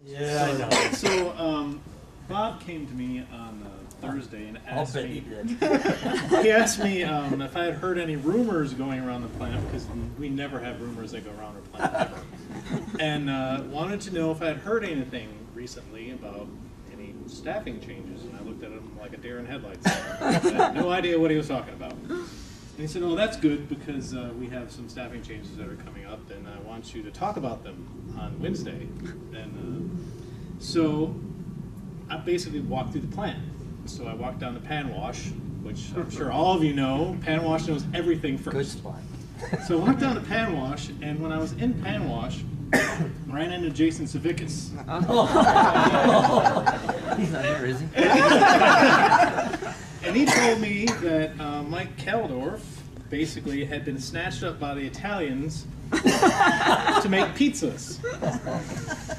Yeah, I know. So Bob came to me on Thursday and asked I'll bet me. he did. He asked me if I had heard any rumors going around the plant, because we never have rumors that go around our plant ever. And wanted to know if I had heard anything recently about any staffing changes. And I looked at him like a deer in headlights. I had no idea what he was talking about. And he said, "Oh, that's good, because we have some staffing changes that are coming up, and I want you to talk about them on Wednesday." And so I basically walked through the plant. So I walked down to Pan Wash, which I'm sure all of you know. Pan Wash knows everything first. Good spot. So I walked down to Pan Wash, and when I was in Pan Wash, ran into Jason Savickas. He's not here, is he? And he told me that Mike Kaldorf basically had been snatched up by the Italians to make pizzas.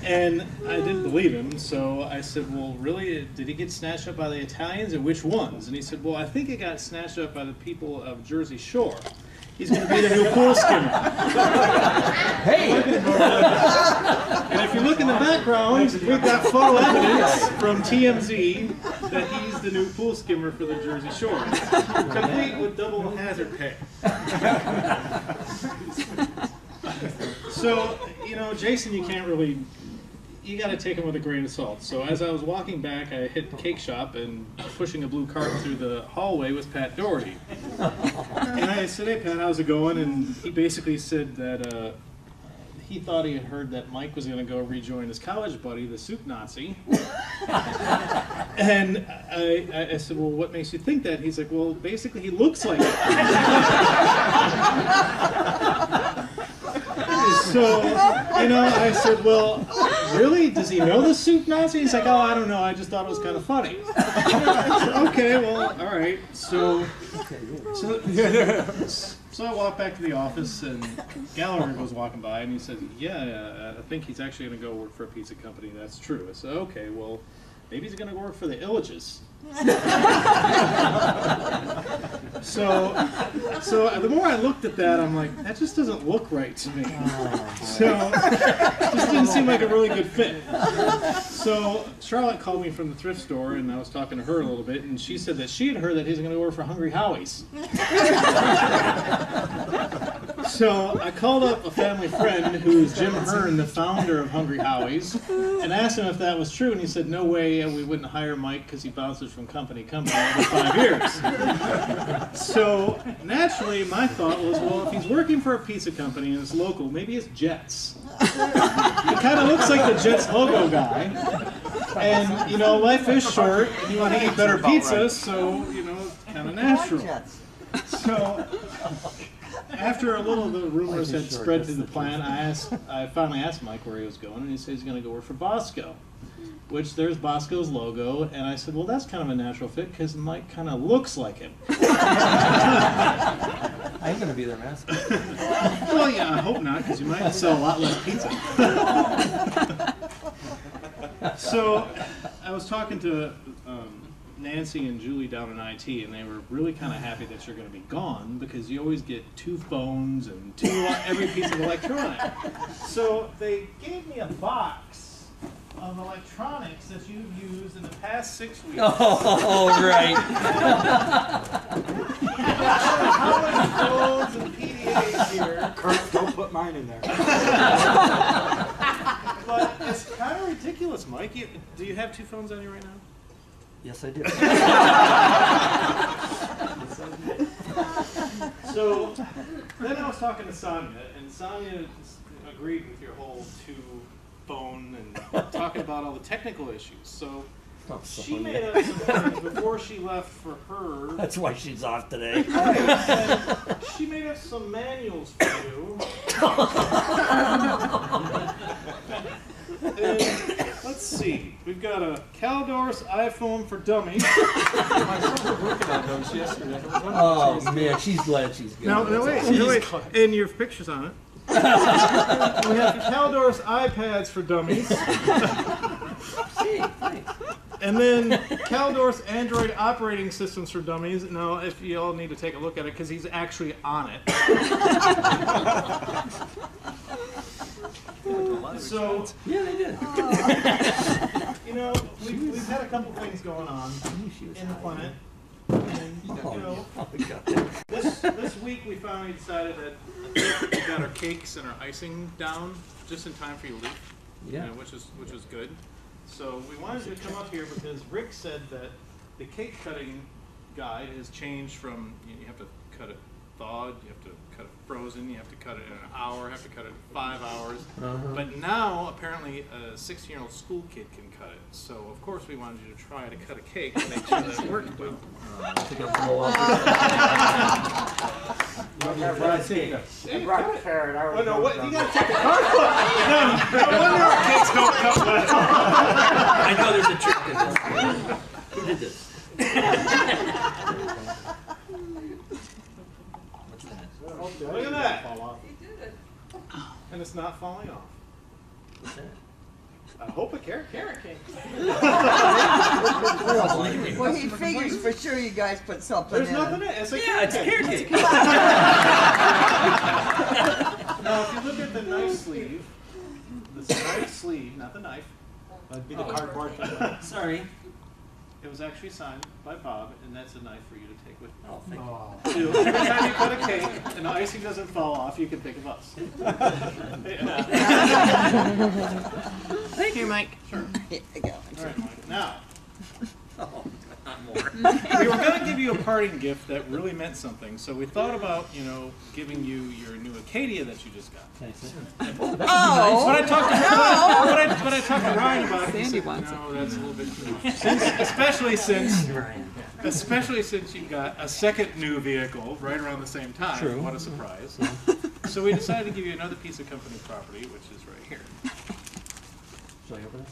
And I didn't believe him, so I said, "Well, really, did he get snatched up by the Italians, and which ones?" And he said, "Well, I think he got snatched up by the people of Jersey Shore. He's going to be the new pool skimmer." Hey! And if you look in the background, we've got photo evidence from TMZ that he's the new pool skimmer for the Jersey Shore, complete with double hazard pay. So, you know, Jason, you can't really, you got to take him with a grain of salt. So as I was walking back, I hit the cake shop and pushing a blue cart through the hallway with Pat Doherty. And I said, "Hey, Pat, how's it going?" And he basically said that he thought he had heard that Mike was going to go rejoin his college buddy, the soup Nazi. And I said, "Well, what makes you think that?" He's like, "Well, basically he looks like it." So, you know, I said, "Well, really? Does he know the soup Nazi?" He's like, "Oh, I don't know. I just thought it was kind of funny." I said, "Okay, well, all right." So I walked back to the office, and Gallagher was walking by, and he said, "Yeah, I think he's actually going to go work for a pizza company. That's true." I said, "Okay, well, maybe he's going to work for the Illages." So the more I looked at that, I'm like, that just doesn't look right to me. So it just didn't seem like a really good fit. So Charlotte called me from the thrift store, and I was talking to her a little bit, and she said that she had heard that he's going to work for Hungry Howie's. So I called up a family friend who's Jim Hearn, the founder of Hungry Howie's, and asked him if that was true, and he said, "No way, we wouldn't hire Mike because he bounces from company to company every 5 years." So naturally, my thought was, well, if he's working for a pizza company and it's local, maybe it's Jets. He kind of looks like the Jets logo guy. And, you know, life is short, and you want to eat better pizza, so, you know, it's kind of natural. So after a little of the rumors had spread through the plant, I finally asked Mike where he was going, and he said he's going to go work for Bosco, which there's Bosco's logo, and I said, well, that's kind of a natural fit because Mike kind of looks like him. I ain't going to be their mascot. Well, yeah, I hope not, because you might sell a lot less pizza. So I was talking to Nancy and Julie down in IT, and they were really kind of happy that you're going to be gone because you always get 2 phones and every piece of electronic. So they gave me a box of electronics that you've used in the past 6 weeks. Oh, right. How many phones and PDAs here? Kurt, don't put mine in there. But it's kind of ridiculous, Mike. Do you have 2 phones on you right now? Yes, I do. So then I was talking to Sonia, and Sonia agreed with your whole 2-phone and talking about all the technical issues. So she made up some things before she left for her. That's why she's off today. And she made up some manuals for you. And let's see. We've got a Kaldorf's iPhone for Dummies. My sons were working on those yesterday. Oh, man, she's glad she's good. No, wait. And your picture's on it. We have Kaldorf's iPads for Dummies. Hey, thanks. And then Kaldorf's Android operating systems for Dummies. Now, if you all need to take a look at it, because he's actually on it. So, Yeah, they did. you know, we've had a couple things going on in the plant. And, you know, this week we finally decided that we got our cakes and our icing down just in time for you to leave. Yeah. You know, which was good. So we wanted you to come up here because Rick said that the cake cutting guide has changed from you have to cut it thawed, you have to cut it frozen, you have to cut it in an hour, you have to cut it in 5 hours. But now apparently a 16-year-old school kid can cut it. So of course we wanted you to try to cut a cake to make sure that it worked well. I think I'll blow up. I brought a carrot. Oh, no, what, you gotta take the card. No wonder our cakes don't cut well. I know there's a trick in this. Who did this? Look at that. And it's not falling off. What's that? I hope a carrot cake. Well, he figures for sure you guys put something There's in nothing in it. it. It's a Yeah, carrot it's a cake. carrot cake. Now, if you look at the knife sleeve, the knife sleeve, not the knife, That'd be the cardboard. Sorry. it was actually signed by Bob, and that's a knife for you to take with you. Oh, thank you. Oh. So every time you cut a cake and the icing doesn't fall off, you can think of us. Thank you, Mike. Sure. Here you go. All right, Mike. Now, Oh, not more. we were going to give you a parting gift that really meant something, so we thought about, giving you your new Acadia that you just got. Thanks. Oh! But I talked to Ryan about it. Sandy wants it. No, that's a little bit too much. Especially since you got a second new vehicle right around the same time. True. What a surprise. So we decided to give you another piece of company property, which is right here. Shall I open it?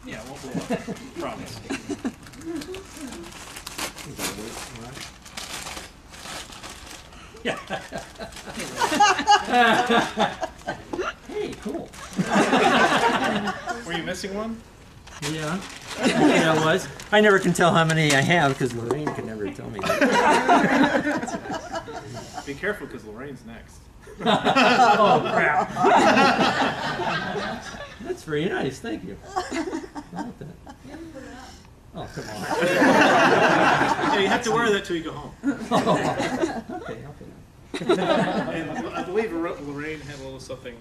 Yeah, we'll blow up. Promise. Yeah. Hey, cool. Were you missing one? Yeah. Yeah, I was. I never can tell how many I have because Lorraine can never tell me that. Be careful, because Lorraine's next. Oh, crap. That's very nice. Thank you. I like that. Oh, come on. Yeah, you have to wear that till you go home. Oh, okay, okay. And I believe Lorraine had a little something